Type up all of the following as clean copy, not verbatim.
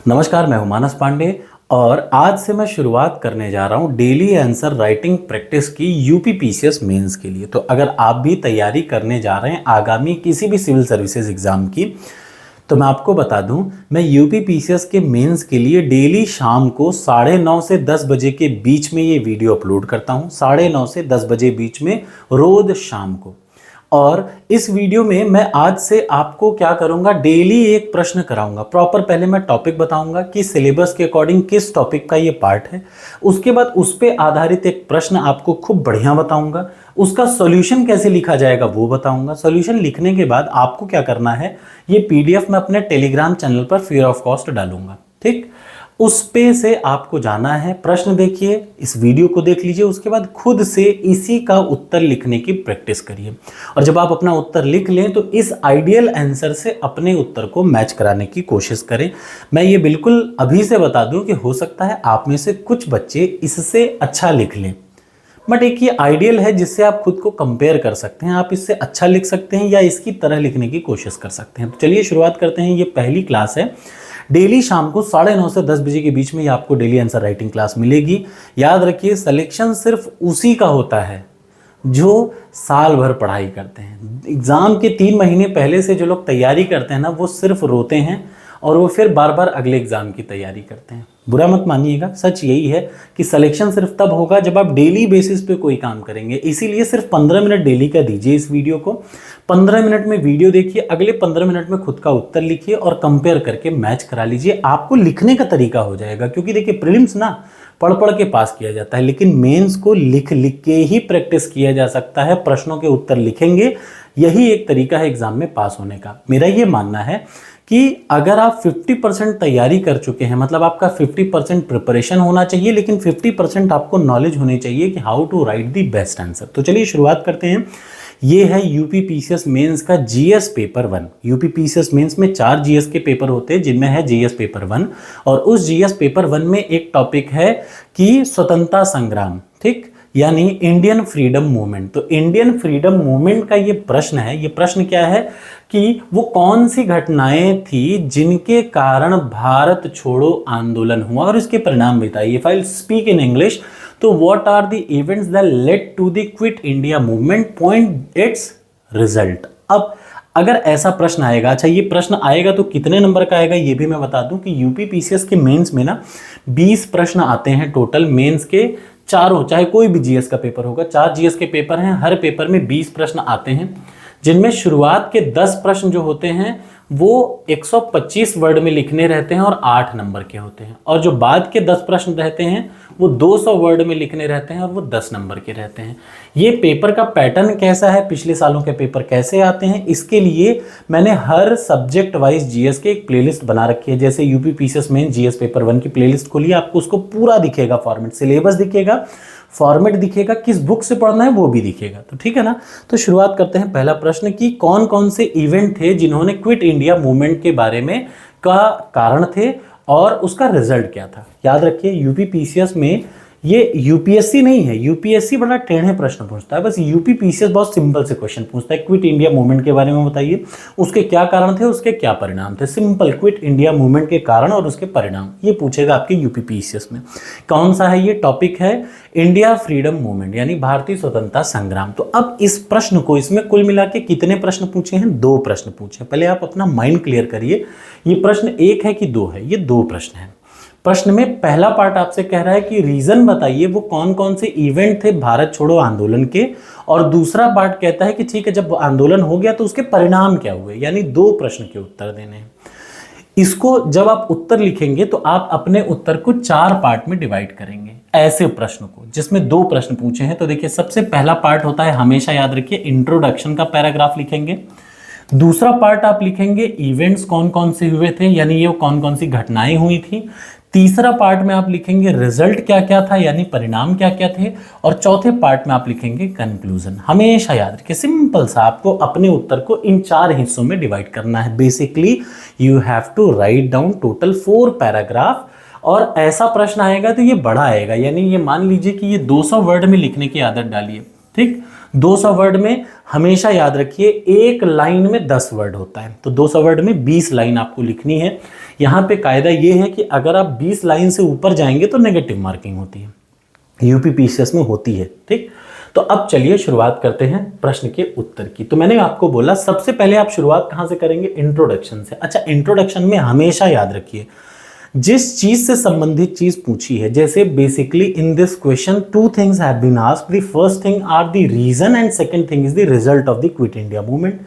नमस्कार, मैं हूं मानस पांडे और आज से मैं शुरुआत करने जा रहा हूं डेली आंसर राइटिंग प्रैक्टिस की यूपी पीसीएस मेंस के लिए। तो अगर आप भी तैयारी करने जा रहे हैं आगामी किसी भी सिविल सर्विसेज एग्जाम की, तो मैं आपको बता दूं, मैं यूपी पीसीएस के मेंस के लिए डेली शाम को 9:30 से 10 बजे के बीच में ये वीडियो अपलोड करता हूं। 9:30 से 10 बजे बीच में रोज शाम को। और इस वीडियो में मैं आज से आपको क्या करूंगा, डेली एक प्रश्न कराऊंगा। प्रॉपर पहले मैं टॉपिक बताऊंगा कि सिलेबस के अकॉर्डिंग किस टॉपिक का ये पार्ट है। उसके बाद उस पे आधारित एक प्रश्न आपको खूब बढ़िया बताऊंगा। उसका सॉल्यूशन कैसे लिखा जाएगा वो बताऊंगा। सॉल्यूशन लिखने के बाद आपको क्या करना है, ये पीडीएफ मैं अपने टेलीग्राम चैनल पर फ्री ऑफ कॉस्ट डालूंगा। ठीक, उस पे से आपको जाना है, प्रश्न देखिए, इस वीडियो को देख लीजिए, उसके बाद खुद से इसी का उत्तर लिखने की प्रैक्टिस करिए। और जब आप अपना उत्तर लिख लें तो इस आइडियल आंसर से अपने उत्तर को मैच कराने की कोशिश करें। मैं ये बिल्कुल अभी से बता दूं कि हो सकता है आप में से कुछ बच्चे इससे अच्छा लिख लें, बट एक ये आइडियल है जिससे आप खुद को कंपेयर कर सकते हैं। आप इससे अच्छा लिख सकते हैं या इसकी तरह लिखने की कोशिश कर सकते हैं। तो चलिए शुरुआत करते हैं। ये पहली क्लास है। डेली शाम को 9:30 से 10 बजे के बीच में ये आपको डेली आंसर राइटिंग क्लास मिलेगी। याद रखिए, सिलेक्शन सिर्फ उसी का होता है जो साल भर पढ़ाई करते हैं। एग्जाम के 3 महीने पहले से जो लोग तैयारी करते हैं ना, वो सिर्फ रोते हैं और वो फिर बार बार अगले एग्जाम की तैयारी करते हैं। बुरा मत मानिएगा, सच यही है कि सिलेक्शन सिर्फ तब होगा जब आप डेली बेसिस पे कोई काम करेंगे। इसीलिए सिर्फ 15 मिनट डेली का दीजिए इस वीडियो को। 15 मिनट में वीडियो देखिए, अगले 15 मिनट में खुद का उत्तर लिखिए और कंपेयर करके मैच करा लीजिए। आपको लिखने का तरीका हो जाएगा, क्योंकि देखिए प्रीलिम्स ना पढ़ पढ़ के पास किया जाता है, लेकिन मेंस को लिख लिख के ही प्रैक्टिस किया जा सकता है। प्रश्नों के उत्तर लिखेंगे, यही एक तरीका है एग्जाम में पास होने का। मेरा ये मानना है कि अगर आप 50% तैयारी कर चुके हैं, मतलब आपका 50% प्रिपरेशन होना चाहिए, लेकिन 50% आपको नॉलेज होनी चाहिए कि how to write the best answer. तो चलिए शुरुआत करते हैं। ये है यूपी पीसीएस मेंस का GS paper 1। UP PCS mains में 4 जीएस के पेपर होते हैं, जिनमें है जीएस पेपर 1। और उस जीएस पेपर 1 में एक टॉपिक है कि स्वतंत्रता संग्राम, ठीक, यानी इंडियन फ्रीडम मूवमेंट। तो इंडियन फ्रीडम मूवमेंट का ये प्रश्न है। ये प्रश्न क्या है कि वो कौन सी घटनाएं थी जिनके कारण भारत छोड़ो आंदोलन हुआ और इसके परिणाम बताइए। If I speak in English, तो what are the events that led to the quit India movement, point its result. अब अगर ऐसा प्रश्न आएगा, अच्छा ये प्रश्न आएगा तो कितने नंबर का आएगा ये भी मैं बता दूं कि यूपी पीसीएस के मेंस में ना 20 प्रश्न आते हैं टोटल। मेंस के चारों, चाहे कोई भी जीएस का पेपर होगा, 4 जीएस के पेपर हैं, हर पेपर में 20 प्रश्न आते हैं, जिनमें शुरुआत के 10 प्रश्न जो होते हैं वो 125 वर्ड में लिखने रहते हैं और 8 नंबर के होते हैं। और जो बाद के 10 प्रश्न रहते हैं वो 200 वर्ड में लिखने रहते हैं और वो 10 नंबर के रहते हैं। ये पेपर का पैटर्न कैसा है, पिछले सालों के पेपर कैसे आते हैं, इसके लिए मैंने हर सब्जेक्ट वाइज जीएस के एक प्लेलिस्ट बना रखी है। जैसे UP PCS main GS paper 1 की प्लेलिस्ट खोलिए, आपको उसको पूरा दिखेगा, फॉर्मेट, सिलेबस दिखेगा, फॉर्मेट दिखेगा, किस बुक से पढ़ना है वो भी दिखेगा। तो ठीक है ना। तो शुरुआत करते हैं। पहला प्रश्न कि कौन कौन से इवेंट थे जिन्होंने क्विट इंडिया मूवमेंट के बारे में का कारण थे और उसका रिजल्ट क्या था। याद रखिए, यूपी पीसीएस में ये यूपीएससी नहीं है। यूपीएससी बड़ा टेढ़े प्रश्न पूछता है, बस यूपी पीसीएस बहुत सिंपल से क्वेश्चन पूछता है। क्विट इंडिया मूवमेंट के बारे में बताइए, उसके क्या कारण थे, उसके क्या परिणाम थे। सिंपल, क्विट इंडिया मूवमेंट के कारण और उसके परिणाम, ये पूछेगा आपके यूपी पीसीएस में। कौन सा है ये टॉपिक, है इंडिया फ्रीडम मूवमेंट, यानी भारतीय स्वतंत्रता संग्राम। तो अब इस प्रश्न को, इसमें कुल मिला के कितने प्रश्न पूछे हैं, 2 प्रश्न पूछे। पहले आप अपना माइंड क्लियर करिए, ये प्रश्न 1 है कि 2 है, ये 2 प्रश्न है। प्रश्न में पहला पार्ट आपसे कह रहा है कि रीजन बताइए वो कौन कौन से इवेंट थे भारत छोड़ो आंदोलन के, और दूसरा पार्ट कहता है कि ठीक है, जब आंदोलन हो गया तो उसके परिणाम क्या हुए, यानी 2 प्रश्न के उत्तर देने हैं। इसको जब आप उत्तर लिखेंगे तो आप अपने उत्तर को 4 पार्ट में डिवाइड करेंगे, ऐसे प्रश्न को जिसमें 2 प्रश्न पूछे हैं। तो देखिए, सबसे पहला पार्ट होता है, हमेशा याद रखिए, इंट्रोडक्शन का पैराग्राफ लिखेंगे। दूसरा पार्ट आप लिखेंगे इवेंट्स कौन कौन से हुए थे, यानी ये कौन कौन सी घटनाएं हुई थी। तीसरा पार्ट में आप लिखेंगे रिजल्ट क्या क्या था, यानी परिणाम क्या क्या थे। और चौथे पार्ट में आप लिखेंगे कंक्लूजन। हमेशा याद रखिए, सिंपल सा आपको अपने उत्तर को इन 4 हिस्सों में डिवाइड करना है। Basically you have to write down total 4 paragraph. और ऐसा प्रश्न आएगा तो ये बड़ा आएगा, यानी ये मान लीजिए कि ये 200 वर्ड में लिखने की आदत डालिए। ठीक, 200 वर्ड में हमेशा याद रखिए एक लाइन में 10 वर्ड होता है, तो 200 वर्ड में 20 लाइन आपको लिखनी है। यहाँ पे कायदा ये है कि अगर आप 20 लाइन से ऊपर जाएंगे तो नेगेटिव मार्किंग होती है, यूपीपीसीएस में होती है। ठीक, तो अब चलिए शुरुआत करते हैं प्रश्न के उत्तर की। तो मैंने आपको बोला सबसे पहले आप शुरुआत कहां से करेंगे, इंट्रोडक्शन से। अच्छा, इंट्रोडक्शन में हमेशा याद रखिए जिस चीज से संबंधित चीज पूछी है, जैसे basically in this question two things have been asked, the first thing are the reason and second thing is the result of the quit India movement.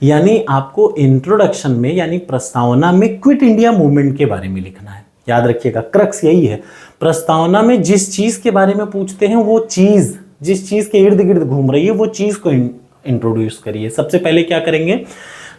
यानी आपको इंट्रोडक्शन में यानी प्रस्तावना में क्विट इंडिया मूवमेंट के बारे में लिखना है। याद रखिएगा, क्रक्स यही है, प्रस्तावना में जिस चीज के बारे में पूछते हैं वो चीज जिस चीज के इर्द गिर्द घूम रही है वो चीज को इंट्रोड्यूस करिए। सबसे पहले क्या करेंगे,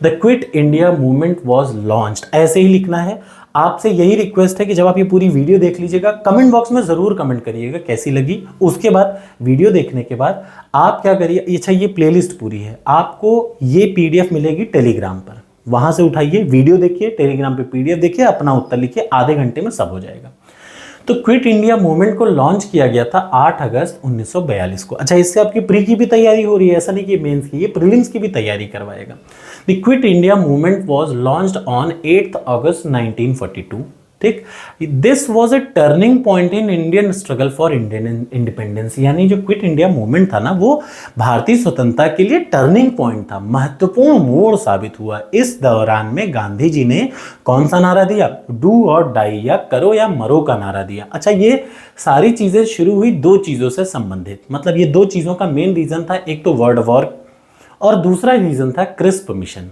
the quit India movement was launched, ऐसे ही लिखना है। आपसे यही रिक्वेस्ट है कि जब आप ये पूरी वीडियो देख लीजिएगा, कमेंट बॉक्स में जरूर कमेंट करिएगा कैसी लगी। उसके बाद वीडियो देखने के बाद आप क्या करिए, अच्छा ये प्लेलिस्ट पूरी है, आपको ये पीडीएफ मिलेगी टेलीग्राम पर, वहां से उठाइए, वीडियो देखिए, टेलीग्राम पे पीडीएफ देखिए, अपना उत्तर लिखिए, आधे घंटे में सब हो जाएगा। तो क्विट इंडिया मूवमेंट को लॉन्च किया गया था 8 अगस्त 1942 को। अच्छा, इससे आपकी प्री की भी तैयारी हो रही है, ऐसा नहीं कि मेंस की, ये प्रीलिम्स की भी तैयारी करवाएगा। The quit India movement was launched on 8 अगस्त 1942। ठीक, this was a turning point in Indian struggle for Indian independence. यानी जो क्विट इंडिया मूवमेंट था ना, वो भारतीय स्वतंत्रता के लिए टर्निंग पॉइंट था, महत्वपूर्ण मोड़ साबित हुआ। इस दौरान में गांधी जी ने कौन सा नारा दिया, डू और डाई, या करो या मरो का नारा दिया। अच्छा, ये सारी चीजें शुरू हुई दो चीजों से संबंधित, मतलब ये दो चीजों का मेन रीजन था, एक तो वर्ल्ड वॉर और दूसरा रीजन था क्रिस्प मिशन।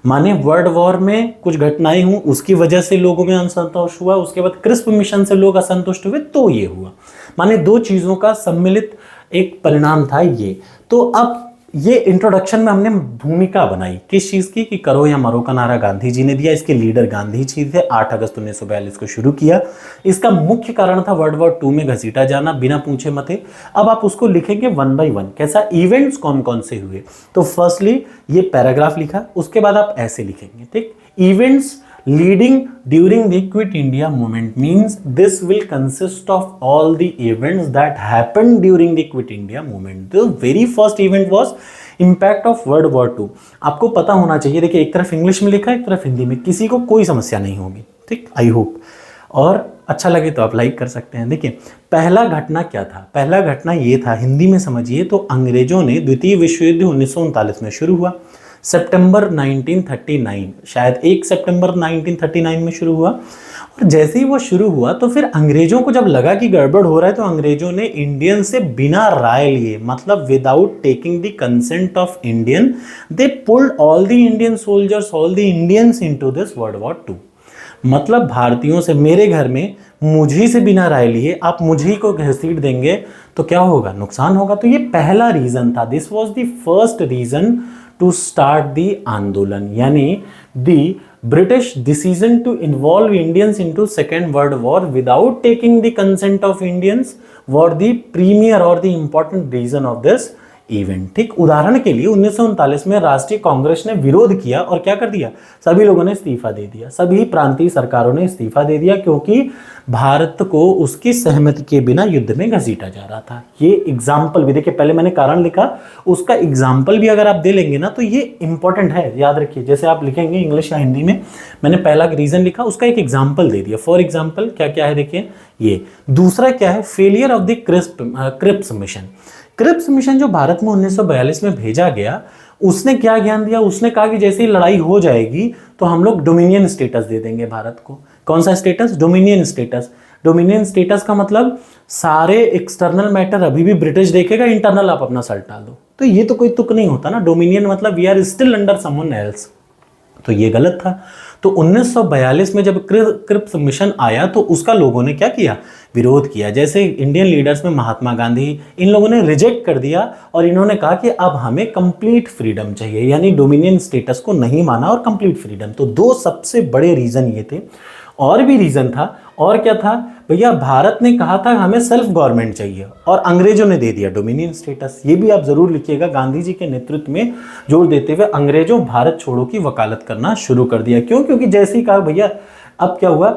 माने वर्ल्ड वॉर में कुछ घटनाएं हुई, उसकी वजह से लोगों में असंतोष हुआ, उसके बाद क्रिस्प मिशन से लोग असंतुष्ट हुए, तो ये हुआ। माने दो चीजों का सम्मिलित एक परिणाम था ये। तो अब ये इंट्रोडक्शन में हमने भूमिका बनाई किस चीज की, कि करो या मरो का नारा गांधी जी ने दिया, इसके लीडर गांधी जी थे, 8 अगस्त 1942 को शुरू किया। इसका मुख्य कारण था वर्ल्ड वॉर 2 में घसीटा जाना बिना पूछे मते। अब आप उसको लिखेंगे वन बाय वन, कैसा, इवेंट्स कौन कौन से हुए। तो फर्स्टली ये पैराग्राफ लिखा, उसके बाद आप ऐसे लिखेंगे, ठीक, events leading during the Quit India movement means this will consist of all the events that happened during the Quit India movement. The very first event was impact of World War II. आपको पता होना चाहिए, देखिए एक तरफ English में लिखा है, एक तरफ हिंदी में, किसी को कोई समस्या नहीं होगी। ठीक, आई होप, और अच्छा लगे तो आप लाइक कर सकते हैं। देखिए पहला घटना क्या था, पहला घटना ये था, हिंदी में समझिए तो अंग्रेजों ने द्वितीय विश्व युद्ध 1939 में शुरू हुआ, सितंबर 1939, शायद 1 सितंबर 1939 में शुरू हुआ। और जैसे ही वो शुरू हुआ तो फिर अंग्रेजों को जब लगा कि गड़बड़ हो रहा है, तो अंग्रेजों ने इंडियन से बिना राय लिए, मतलब without taking the consent of Indian, they pulled all the Indian soldiers, all the Indians into this world war 2। मतलब भारतीयों से, मेरे घर में मुझे से बिना राय लिए आप मुझे को घसीट देंगे तो क्या होगा, नुकसान होगा। तो ये पहला रीजन था, this was the first reason to start the आंदोलन, यानी the British decision to involve Indians into second world war without taking the consent of Indians were the premier और the important reason of this event. ठीक, उदाहरण के लिए 1939 में राष्ट्रीय कांग्रेस ने विरोध किया और क्या कर दिया, सभी लोगों ने इस्तीफा दे दिया, सभी प्रांतीय सरकारों ने इस्तीफा दे दिया, क्योंकि भारत को उसकी सहमति के बिना युद्ध में घसीटा जा रहा था। ये एग्जाम्पल भी देखिए, पहले मैंने कारण लिखा, उसका एग्जाम्पल भी अगर आप दे लेंगे ना तो ये इंपॉर्टेंट है, याद रखिए। जैसे आप लिखेंगे इंग्लिश या हिंदी में, मैंने पहला रीजन लिखा, उसका एक एग्जाम्पल दे दिया। फॉर एग्जाम्पल क्या क्या है, देखिए ये। दूसरा क्या है, failure of the Cripps mission. Cripps mission जो भारत में 1942 में भेजा गया, उसने क्या ज्ञान दिया, उसने कहा कि जैसे ही लड़ाई हो जाएगी तो हम लोग डोमिनियन स्टेटस दे देंगे भारत को। कौन सा status, dominion status. Dominion status का मतलब सारे एक्सटर्नल मैटर अभी भी ब्रिटिश देखेगा, इंटरनल आप अपना सल्ट डाल दो। तो ये तो कोई तुक नहीं होता ना, डोमिनियन मतलब we are still under someone else, तो ये गलत था। तो 1942 में जब क्रिप्स मिशन आया तो उसका लोगों ने क्या किया, विरोध किया। जैसे इंडियन लीडर्स में महात्मा गांधी, इन लोगों ने रिजेक्ट कर दिया और इन्होंने कहा कि अब हमें कंप्लीट फ्रीडम चाहिए, यानी डोमिनियन स्टेटस को नहीं माना और कंप्लीट फ्रीडम। तो दो सबसे बड़े रीजन ये थे। और भी रीजन था, और क्या था भैया, भारत ने कहा था हमें सेल्फ गवर्नमेंट चाहिए और अंग्रेजों ने दे दिया डोमिनियन स्टेटस। ये भी आप जरूर लिखिएगा, गांधी जी के नेतृत्व में जोर देते हुए अंग्रेजों भारत छोड़ो की वकालत करना शुरू कर दिया। क्यों, क्योंकि जैसे ही कहा भैया, अब क्या हुआ,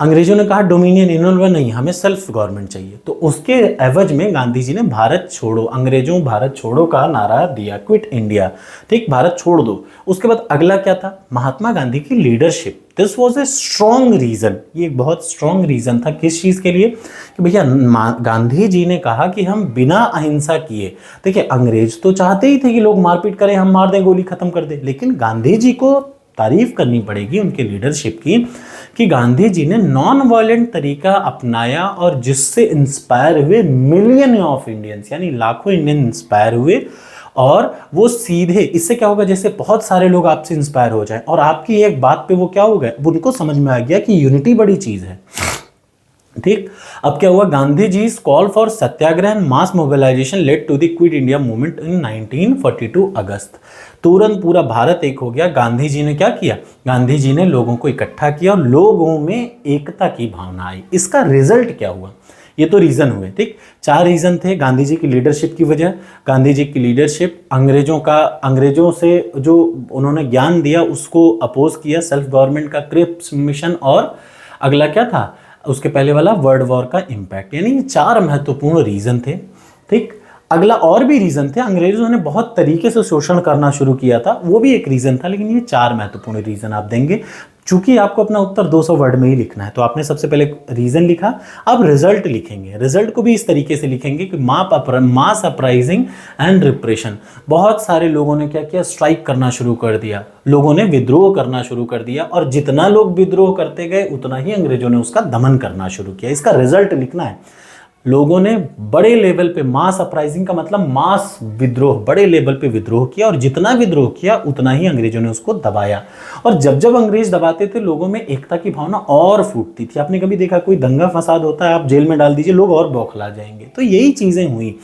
अंग्रेजों ने कहा डोमिनियन, इन्होंने नहीं, हमें सेल्फ गवर्नमेंट चाहिए। तो उसके एवज में गांधी जी ने भारत छोड़ो, अंग्रेजों भारत छोड़ो का नारा दिया, क्विट इंडिया। ठीक, भारत छोड़ दो। उसके बाद अगला क्या था, महात्मा गांधी की leadership. This was a strong reason, ये एक बहुत स्ट्रॉन्ग रीजन था किस चीज के लिए कि भैया गांधी जी ने कहा कि हम बिना अहिंसा किए, देखिए अंग्रेज तो चाहते ही थे कि लोग मारपीट करें, हम मार दें, गोली खत्म कर दें, लेकिन गांधी जी को तारीफ करनी पड़ेगी उनके लीडरशिप की कि गांधी जी ने नॉन वायलेंट तरीका अपनाया और जिससे इंस्पायर हुए मिलियन ऑफ इंडियंस, यानी लाखों इंडियन इंस्पायर हुए। और वो सीधे, इससे क्या होगा, जैसे बहुत सारे लोग आपसे इंस्पायर हो जाएं और आपकी एक बात पे वो क्या हो गए, उनको समझ में आ गया कि यूनिटी बड़ी चीज है। ठीक, अब क्या हुआ, Gandhi ji call for satyagraha and mass mobilisation led to the quit India movement in 1942 अगस्त। तुरंत पूरा भारत एक हो गया। गांधी जी ने क्या किया, गांधी जी ने लोगों को इकट्ठा किया और लोगों में एकता की भावना आई। इसका रिजल्ट क्या हुआ, ये तो रीजन हुए। ठीक, 4 रीजन थे। गांधी जी की लीडरशिप की वजह, गांधी जी की लीडरशिप, अंग्रेजों से जो उन्होंने ज्ञान दिया उसको अपोज किया, सेल्फ गवर्नमेंट का क्रिप्स मिशन, और अगला क्या था उसके पहले वाला वर्ल्ड वॉर का इम्पैक्ट। यानी ये 4 महत्वपूर्ण रीजन थे। ठीक, अगला और भी रीजन थे, अंग्रेजों ने बहुत तरीके से शोषण करना शुरू किया था, वो भी एक रीजन था, लेकिन ये 4 महत्वपूर्ण रीजन आप देंगे। चूंकि आपको अपना उत्तर 200 वर्ड में ही लिखना है, तो आपने सबसे पहले रीजन लिखा, अब रिजल्ट लिखेंगे। रिजल्ट को भी इस तरीके से लिखेंगे कि मास अपराइजिंग एंड रिप्रेशन। बहुत सारे लोगों ने क्या किया, स्ट्राइक करना शुरू कर दिया, लोगों ने विद्रोह करना शुरू कर दिया, और जितना लोग विद्रोह करते गए उतना ही अंग्रेजों ने उसका दमन करना शुरू किया। इसका रिजल्ट लिखना है। लोगों ने बड़े लेवल पे, मास अपराइजिंग का मतलब मास विद्रोह, बड़े लेवल पे विद्रोह किया, और जितना विद्रोह किया उतना ही अंग्रेजों ने उसको दबाया। और जब जब अंग्रेज दबाते थे लोगों में एकता की भावना और फूटती थी। आपने कभी देखा कोई दंगा फसाद होता है, आप जेल में डाल दीजिए, लोग और बौखला जाएंगे। तो यही चीजें हुई।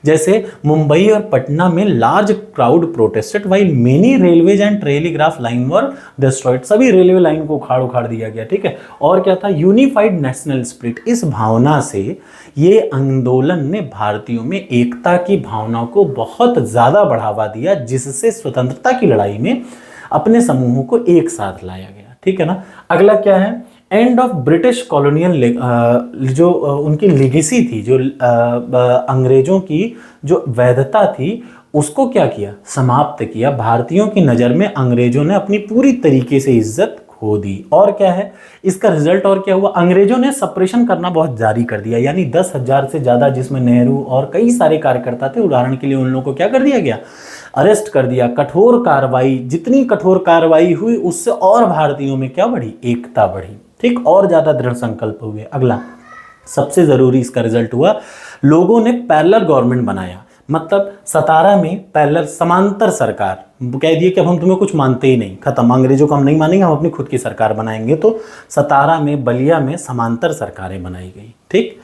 जैसे मुंबई और पटना में large crowd protested while many railways and telegraph line were destroyed. सभी रेलवे लाइन को उखाड़ उखाड़ दिया गया। ठीक है, और क्या था, यूनिफाइड नेशनल स्पिरिट। इस भावना से ये आंदोलन ने भारतीयों में एकता की भावना को बहुत ज्यादा बढ़ावा दिया, जिससे स्वतंत्रता की लड़ाई में अपने समूहों को एक साथ लाया गया। ठीक है ना। अगला क्या है, एंड ऑफ ब्रिटिश कॉलोनियल, जो उनकी लेगेसी थी, जो अंग्रेजों की जो वैधता थी, उसको क्या किया, समाप्त किया। भारतीयों की नज़र में अंग्रेजों ने अपनी पूरी तरीके से इज्जत खो दी। और क्या है इसका रिजल्ट, और क्या हुआ, अंग्रेजों ने सप्रेशन करना बहुत जारी कर दिया। यानी 10,000 से ज़्यादा, जिसमें नेहरू और कई सारे कार्यकर्ता थे, उदाहरण के लिए उन लोगों को क्या कर दिया गया, अरेस्ट कर दिया। कठोर कार्रवाई, जितनी कठोर कार्रवाई हुई उससे और भारतीयों में क्या बढ़ी, एकता बढ़ी। ठीक, और ज्यादा दृढ़ संकल्प हुए। अगला सबसे जरूरी इसका रिजल्ट हुआ, लोगों ने पैरेलल गवर्नमेंट बनाया। मतलब 17 में पैरेलल, समांतर सरकार, कह दिए कि अब हम तुम्हें कुछ मानते ही नहीं, खत्म, अंग्रेजों को हम नहीं मानेंगे, हम अपनी खुद की सरकार बनाएंगे। तो 17 में बलिया में समांतर सरकारें बनाई गई। ठीक,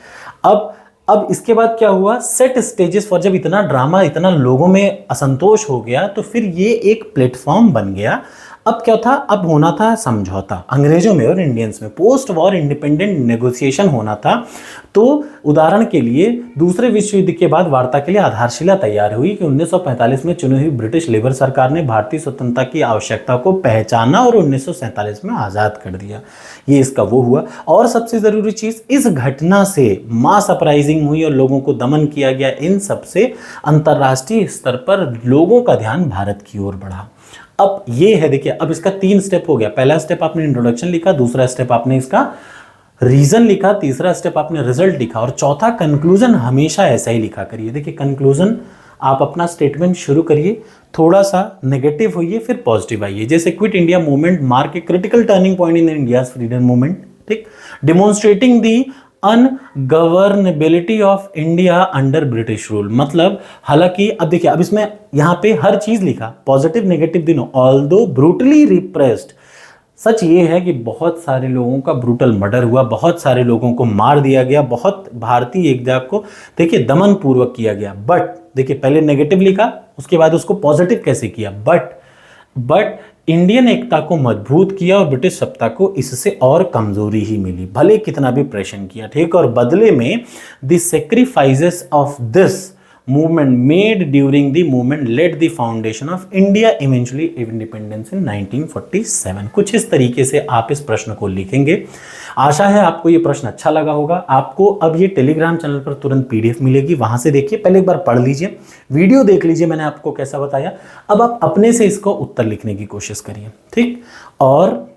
अब इसके बाद क्या हुआ, सेट स्टेजेस फॉर, जब इतना ड्रामा, इतना लोगों में असंतोष हो गया, तो फिर ये एक प्लेटफॉर्म बन गया। अब क्या था, अब होना था समझौता अंग्रेजों में और इंडियंस में, पोस्ट वॉर इंडिपेंडेंट नेगोशिएशन होना था। तो उदाहरण के लिए दूसरे विश्व युद्ध के बाद वार्ता के लिए आधारशिला तैयार हुई कि 1945 में चुनी हुई ब्रिटिश लेबर सरकार ने भारतीय स्वतंत्रता की आवश्यकता को पहचाना और 1947 में आज़ाद कर दिया। ये इसका वो हुआ। और सबसे ज़रूरी चीज़, इस घटना से मास अपराइजिंग हुई और लोगों को दमन किया गया। इन सबसे अंतर्राष्ट्रीय स्तर पर लोगों का ध्यान भारत की ओर बढ़ा। अब ये है, देखिए, अब इसका 3 स्टेप हो गया। पहला स्टेप आपने इंट्रोडक्शन लिखा, दूसरा स्टेप आपने इसका रीजन लिखा, तीसरा स्टेप आपने रिजल्ट लिखा, और चौथा कंक्लूजन हमेशा ऐसा ही लिखा करिए। देखिए, कंक्लूजन आप अपना स्टेटमेंट शुरू करिए, थोड़ा सा नेगेटिव होइए, फिर पॉजिटिव आइए। जैसे quit India movement mark a critical turning point in India's freedom movement. ठीक, demonstrating the ungovernability of India under British rule. मतलब, हालांकि अब देखिए, अब इसमें यहां पे हर चीज लिखा, पॉजिटिव नेगेटिव दिनों, ऑल्दो ब्रूटली रिप्रेस्ड। सच ये है कि बहुत सारे लोगों का ब्रूटल मर्डर हुआ, बहुत सारे लोगों को मार दिया गया, बहुत भारतीय एकता को देखिए दमन पूर्वक किया गया। बट देखिए, पहले नेगेटिव लिखा, उसके बाद उसको पॉजिटिव कैसे किया, बट इंडियन एकता को मजबूत किया और ब्रिटिश सत्ता को इससे और कमजोरी ही मिली, भले कितना भी प्रेशर किया। ठीक, और बदले में the sacrifices of this movement made during the movement led the foundation of India eventually independence in 1947। कुछ इस तरीके से आप इस प्रश्न को लिखेंगे। आशा है आपको ये प्रश्न अच्छा लगा होगा। आपको अब ये टेलीग्राम चैनल पर तुरंत PDF मिलेगी, वहां से देखिए, पहले एक बार पढ़ लीजिए, वीडियो देख लीजिए मैंने आपको कैसा बताया। अब आप अपने से इसको उत्तर लिखने की कोशिश करिए। ठीक, और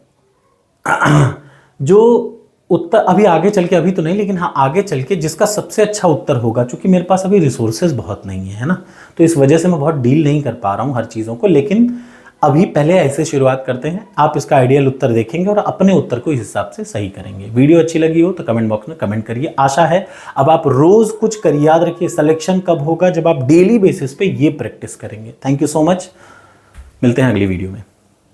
जो उत्तर अभी आगे चल के, अभी तो नहीं लेकिन हाँ आगे चल के जिसका सबसे अच्छा उत्तर होगा, क्योंकि मेरे पास अभी रिसोर्सेज बहुत नहीं है ना, तो इस वजह से मैं बहुत डील नहीं कर पा रहा हूँ हर चीज़ों को, लेकिन अभी पहले ऐसे शुरुआत करते हैं। आप इसका आइडियल उत्तर देखेंगे और अपने उत्तर को इस हिसाब से सही करेंगे। वीडियो अच्छी लगी हो तो कमेंट बॉक्स में कमेंट करिए। आशा है अब आप रोज कुछ कर, याद रखिए सिलेक्शन कब होगा, जब आप डेली बेसिस पे ये प्रैक्टिस करेंगे। थैंक यू सो मच, मिलते हैं अगली वीडियो में।